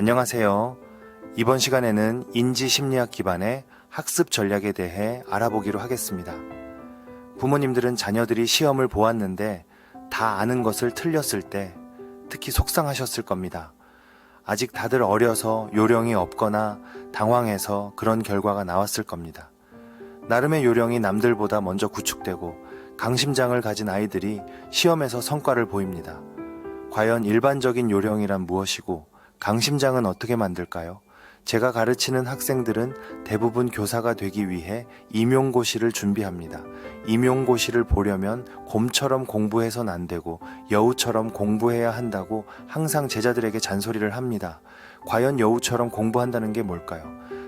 안녕하세요. 이번 시간에는 인지심리학 기반의 학습 전략에 대해 알아보기로 하겠습니다. 부모님들은 자녀들이 시험을 보았는데 다 아는 것을 틀렸을 때 특히 속상하셨을 겁니다. 아직 다들 어려서 요령이 없거나 당황해서 그런 결과가 나왔을 겁니다. 나름의 요령이 남들보다 먼저 구축되고 강심장을 가진 아이들이 시험에서 성과를 보입니다. 과연 일반적인 요령이란 무엇이고 강심장은 어떻게 만들까요? 제가 가르치는 학생들은 대부분 교사가 되기 위해 임용고시를 준비합니다. 임용고시를 보려면 곰처럼 공부해선 안 되고 여우처럼 공부해야 한다고 항상 제자들에게 잔소리를 합니다. 과연 여우처럼 공부한다는 게 뭘까요?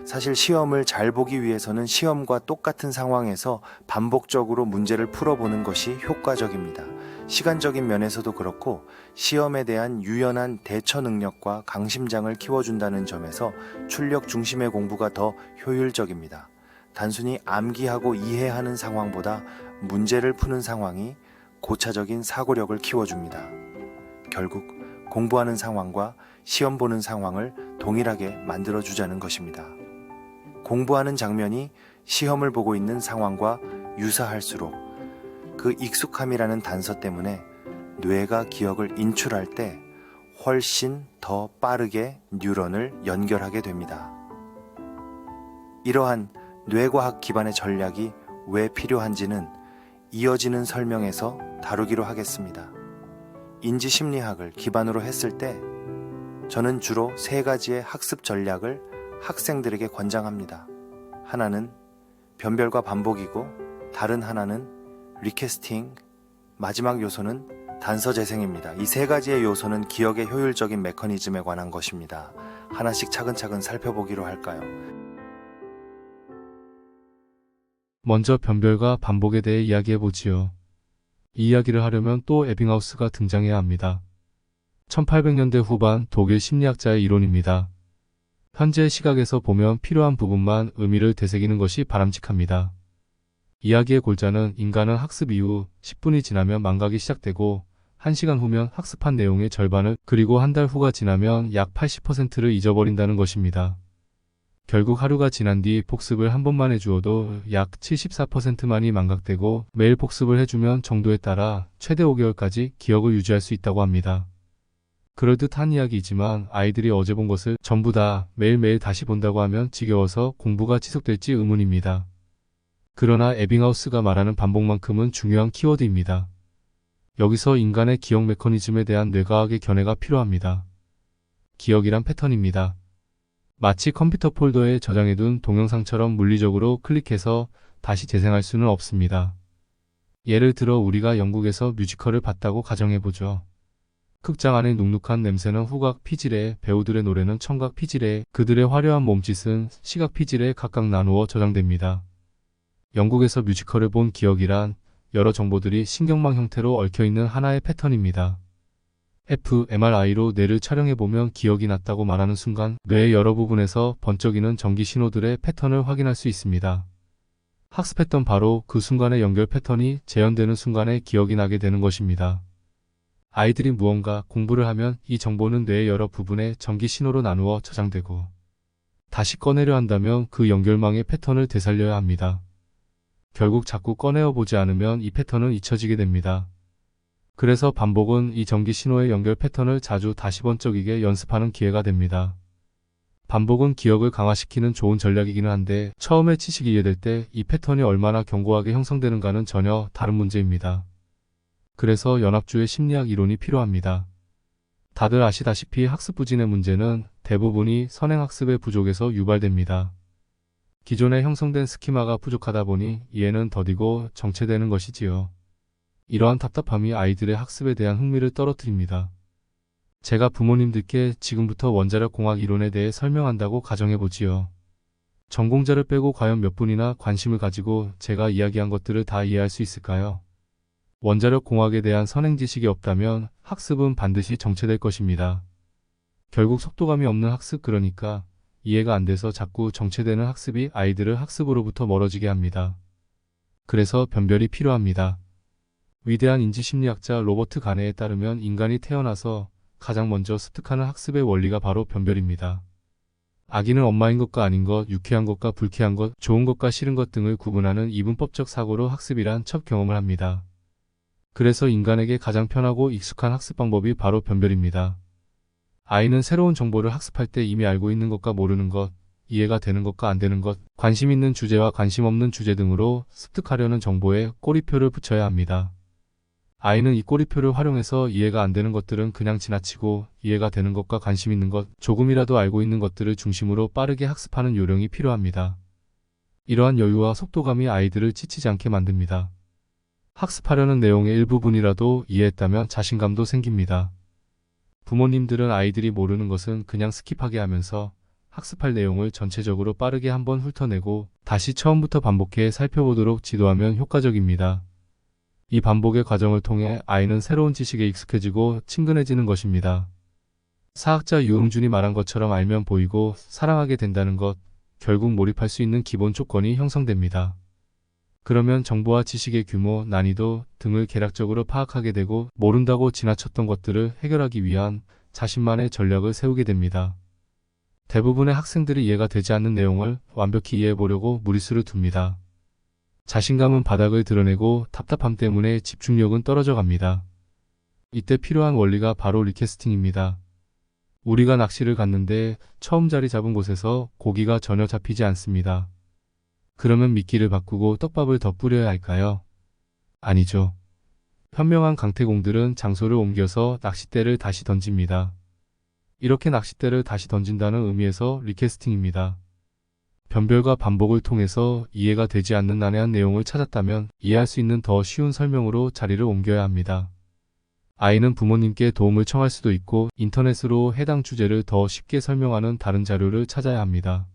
사실 시험을 잘 보기 위해서는 시험과 똑같은 상황에서 반복적으로 문제를 풀어보는 것이 효과적입니다. 시간적인 면에서도 그렇고 시험에 대한 유연한 대처 능력과 강심장을 키워준다는 점에서 출력 중심의 공부가 더 효율적입니다. 단순히 암기하고 이해하는 상황보다 문제를 푸는 상황이 고차적인 사고력을 키워줍니다. 결국 공부하는 상황과 시험 보는 상황을 동일하게 만들어주자는 것입니다. 공부하는 장면이 시험을 보고 있는 상황과 유사할수록 그 익숙함이라는 단서 때문에 뇌가 기억을 인출할 때 훨씬 더 빠르게 뉴런을 연결하게 됩니다. 이러한 뇌과학 기반의 전략이 왜 필요한지는 이어지는 설명에서 다루기로 하겠습니다. 인지심리학을 기반으로 했을 때 저는 주로 3가지의 학습 전략을 학생들에게 권장합니다. 하나는 변별과 반복이고 다른 하나는 리캐스팅, 마지막 요소는 단서 재생입니다. 이 3가지의 요소는 기억의 효율적인 메커니즘에 관한 것입니다. 하나씩 차근차근 살펴보기로 할까요? 먼저 변별과 반복에 대해 이야기해보지요. 이 이야기를 하려면 또 에빙하우스가 등장해야 합니다. 1800년대 후반 독일 심리학자의 이론입니다. 현재 시각에서 보면 필요한 부분만 의미를 되새기는 것이 바람직합니다. 이야기의 골자는 인간은 학습 이후 10분이 지나면 망각이 시작되고 1시간 후면 학습한 내용의 절반을 그리고 한 달 후가 지나면 약 80%를 잊어버린다는 것입니다. 결국 하루가 지난 뒤 복습을 한 번만 해주어도 약 74%만이 망각되고 매일 복습을 해주면 정도에 따라 최대 5개월까지 기억을 유지할 수 있다고 합니다. 그럴듯한 이야기이지만 아이들이 어제 본 것을 전부 다 매일매일 다시 본다고 하면 지겨워서 공부가 지속될지 의문입니다. 그러나 에빙하우스가 말하는 반복만큼은 중요한 키워드입니다. 여기서 인간의 기억 메커니즘에 대한 뇌과학의 견해가 필요합니다. 기억이란 패턴입니다. 마치 컴퓨터 폴더에 저장해둔 동영상처럼 물리적으로 클릭해서 다시 재생할 수는 없습니다. 예를 들어 우리가 영국에서 뮤지컬을 봤다고 가정해보죠. 극장 안의 눅눅한 냄새는 후각 피질에, 배우들의 노래는 청각 피질에, 그들의 화려한 몸짓은 시각 피질에 각각 나누어 저장됩니다. 영국에서 뮤지컬을 본 기억이란 여러 정보들이 신경망 형태로 얽혀있는 하나의 패턴입니다. fMRI로 뇌를 촬영해보면 기억이 났다고 말하는 순간 뇌의 여러 부분에서 번쩍이는 전기 신호들의 패턴을 확인할 수 있습니다. 학습했던 바로 그 순간의 연결 패턴이 재현되는 순간에 기억이 나게 되는 것입니다. 아이들이 무언가 공부를 하면 이 정보는 뇌의 여러 부분에 전기 신호로 나누어 저장되고 다시 꺼내려 한다면 그 연결망의 패턴을 되살려야 합니다. 결국 자꾸 꺼내어 보지 않으면 이 패턴은 잊혀지게 됩니다. 그래서 반복은 이 전기 신호의 연결 패턴을 자주 다시 번쩍이게 연습하는 기회가 됩니다. 반복은 기억을 강화시키는 좋은 전략이기는 한데 처음에 지식이 이해될 때 이 패턴이 얼마나 견고하게 형성되는가는 전혀 다른 문제입니다. 그래서 연합주의 심리학 이론이 필요합니다. 다들 아시다시피 학습 부진의 문제는 대부분이 선행학습의 부족에서 유발됩니다. 기존에 형성된 스키마가 부족하다 보니 이해는 더디고 정체되는 것이지요. 이러한 답답함이 아이들의 학습에 대한 흥미를 떨어뜨립니다. 제가 부모님들께 지금부터 원자력 공학 이론에 대해 설명한다고 가정해보지요. 전공자를 빼고 과연 몇 분이나 관심을 가지고 제가 이야기한 것들을 다 이해할 수 있을까요? 원자력 공학에 대한 선행 지식이 없다면 학습은 반드시 정체될 것입니다. 결국 속도감이 없는 학습, 그러니까 이해가 안 돼서 자꾸 정체되는 학습이 아이들을 학습으로부터 멀어지게 합니다. 그래서 변별이 필요합니다. 위대한 인지심리학자 로버트 가네에 따르면 인간이 태어나서 가장 먼저 습득하는 학습의 원리가 바로 변별입니다. 아기는 엄마인 것과 아닌 것, 유쾌한 것과 불쾌한 것, 좋은 것과 싫은 것 등을 구분하는 이분법적 사고로 학습이란 첫 경험을 합니다. 그래서 인간에게 가장 편하고 익숙한 학습 방법이 바로 변별입니다. 아이는 새로운 정보를 학습할 때 이미 알고 있는 것과 모르는 것, 이해가 되는 것과 안 되는 것, 관심 있는 주제와 관심 없는 주제 등으로 습득하려는 정보에 꼬리표를 붙여야 합니다. 아이는 이 꼬리표를 활용해서 이해가 안 되는 것들은 그냥 지나치고 이해가 되는 것과 관심 있는 것, 조금이라도 알고 있는 것들을 중심으로 빠르게 학습하는 요령이 필요합니다. 이러한 여유와 속도감이 아이들을 지치지 않게 만듭니다. 학습하려는 내용의 일부분이라도 이해했다면 자신감도 생깁니다. 부모님들은 아이들이 모르는 것은 그냥 스킵하게 하면서 학습할 내용을 전체적으로 빠르게 한번 훑어내고 다시 처음부터 반복해 살펴보도록 지도하면 효과적입니다. 이 반복의 과정을 통해 아이는 새로운 지식에 익숙해지고 친근해지는 것입니다. 사학자 유흥준이 말한 것처럼 알면 보이고 사랑하게 된다는 것, 결국 몰입할 수 있는 기본 조건이 형성됩니다. 그러면 정보와 지식의 규모, 난이도 등을 개략적으로 파악하게 되고 모른다고 지나쳤던 것들을 해결하기 위한 자신만의 전략을 세우게 됩니다. 대부분의 학생들이 이해가 되지 않는 내용을 완벽히 이해해 보려고 무리수를 둡니다. 자신감은 바닥을 드러내고 답답함 때문에 집중력은 떨어져 갑니다. 이때 필요한 원리가 바로 리캐스팅입니다. 우리가 낚시를 갔는데 처음 자리 잡은 곳에서 고기가 전혀 잡히지 않습니다. 그러면 미끼를 바꾸고 떡밥을 더 뿌려야 할까요? 아니죠. 현명한 강태공들은 장소를 옮겨서 낚싯대를 다시 던집니다. 이렇게 낚싯대를 다시 던진다는 의미에서 리캐스팅입니다. 변별과 반복을 통해서 이해가 되지 않는 난해한 내용을 찾았다면 이해할 수 있는 더 쉬운 설명으로 자리를 옮겨야 합니다. 아이는 부모님께 도움을 청할 수도 있고 인터넷으로 해당 주제를 더 쉽게 설명하는 다른 자료를 찾아야 합니다.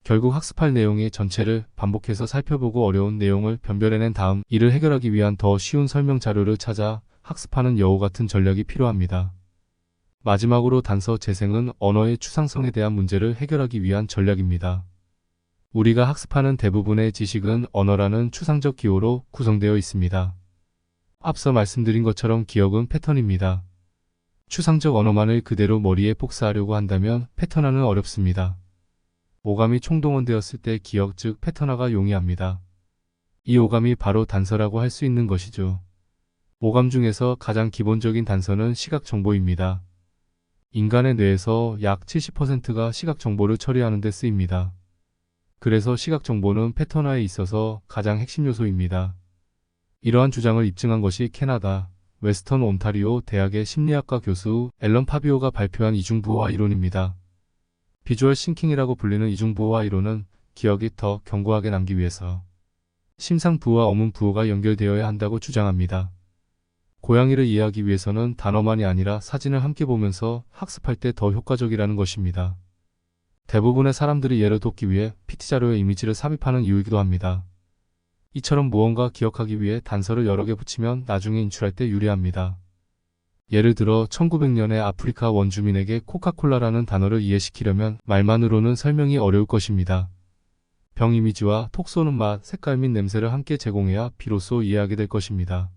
결국 학습할 내용의 전체를 반복해서 살펴보고 어려운 내용을 변별해낸 다음 이를 해결하기 위한 더 쉬운 설명 자료를 찾아 학습하는 여우 같은 전략이 필요합니다. 마지막으로 단서 재생은 언어의 추상성에 대한 문제를 해결하기 위한 전략입니다. 우리가 학습하는 대부분의 지식은 언어라는 추상적 기호로 구성되어 있습니다. 앞서 말씀드린 것처럼 기억은 패턴입니다. 추상적 언어만을 그대로 머리에 복사하려고 한다면 패턴화는 어렵습니다. 오감이 총동원되었을 때 기억 즉 패턴화가 용이합니다. 이 오감이 바로 단서라고 할 수 있는 것이죠. 오감 중에서 가장 기본적인 단서는 시각 정보입니다. 인간의 뇌에서 약 70%가 시각 정보를 처리하는 데 쓰입니다. 그래서 시각 정보는 패턴화에 있어서 가장 핵심 요소입니다. 이러한 주장을 입증한 것이 캐나다 웨스턴 온타리오 대학의 심리학과 교수 앨런 파비오가 발표한 이중부호화 이론입니다. 비주얼 싱킹이라고 불리는 이중부호화 이론은 기억이 더 견고하게 남기 위해서 심상부호와 어문부호가 연결되어야 한다고 주장합니다. 고양이를 이해하기 위해서는 단어만이 아니라 사진을 함께 보면서 학습할 때 더 효과적이라는 것입니다. 대부분의 사람들이 예를 돕기 위해 PT자료에 이미지를 삽입하는 이유이기도 합니다. 이처럼 무언가 기억하기 위해 단서를 여러 개 붙이면 나중에 인출할 때 유리합니다. 예를 들어 1900년에 아프리카 원주민에게 코카콜라라는 단어를 이해시키려면 말만으로는 설명이 어려울 것입니다. 병 이미지와 톡 쏘는 맛, 색깔 및 냄새를 함께 제공해야 비로소 이해하게 될 것입니다.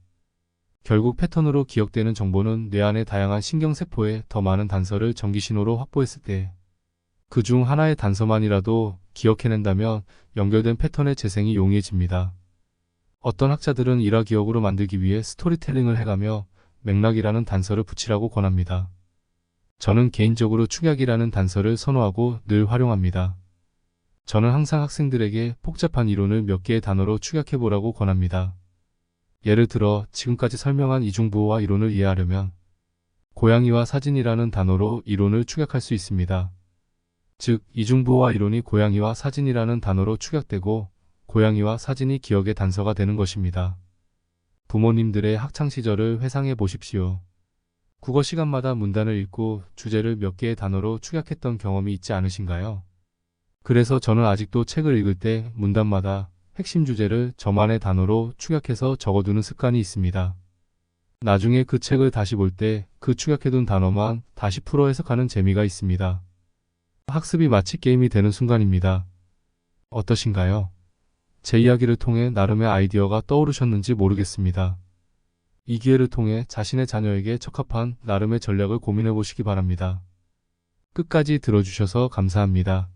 결국 패턴으로 기억되는 정보는 뇌 안의 다양한 신경세포에 더 많은 단서를 전기신호로 확보했을 때 그중 하나의 단서만이라도 기억해낸다면 연결된 패턴의 재생이 용이해집니다. 어떤 학자들은 일화 기억으로 만들기 위해 스토리텔링을 해가며 맥락이라는 단서를 붙이라고 권합니다. 저는 개인적으로 축약이라는 단서를 선호하고 늘 활용합니다. 저는 항상 학생들에게 복잡한 이론을 몇 개의 단어로 축약해보라고 권합니다. 예를 들어 지금까지 설명한 이중부호화 이론을 이해하려면 고양이와 사진이라는 단어로 이론을 축약할 수 있습니다. 즉, 이중부호화 이론이 고양이와 사진이라는 단어로 축약되고 고양이와 사진이 기억의 단서가 되는 것입니다. 부모님들의 학창시절을 회상해 보십시오. 국어 시간마다 문단을 읽고 주제를 몇 개의 단어로 축약했던 경험이 있지 않으신가요? 그래서 저는 아직도 책을 읽을 때 문단마다 핵심 주제를 저만의 단어로 축약해서 적어두는 습관이 있습니다. 나중에 그 책을 다시 볼 때 그 축약해둔 단어만 다시 풀어 해석하는 재미가 있습니다. 학습이 마치 게임이 되는 순간입니다. 어떠신가요? 제 이야기를 통해 나름의 아이디어가 떠오르셨는지 모르겠습니다. 이 기회를 통해 자신의 자녀에게 적합한 나름의 전략을 고민해 보시기 바랍니다. 끝까지 들어주셔서 감사합니다.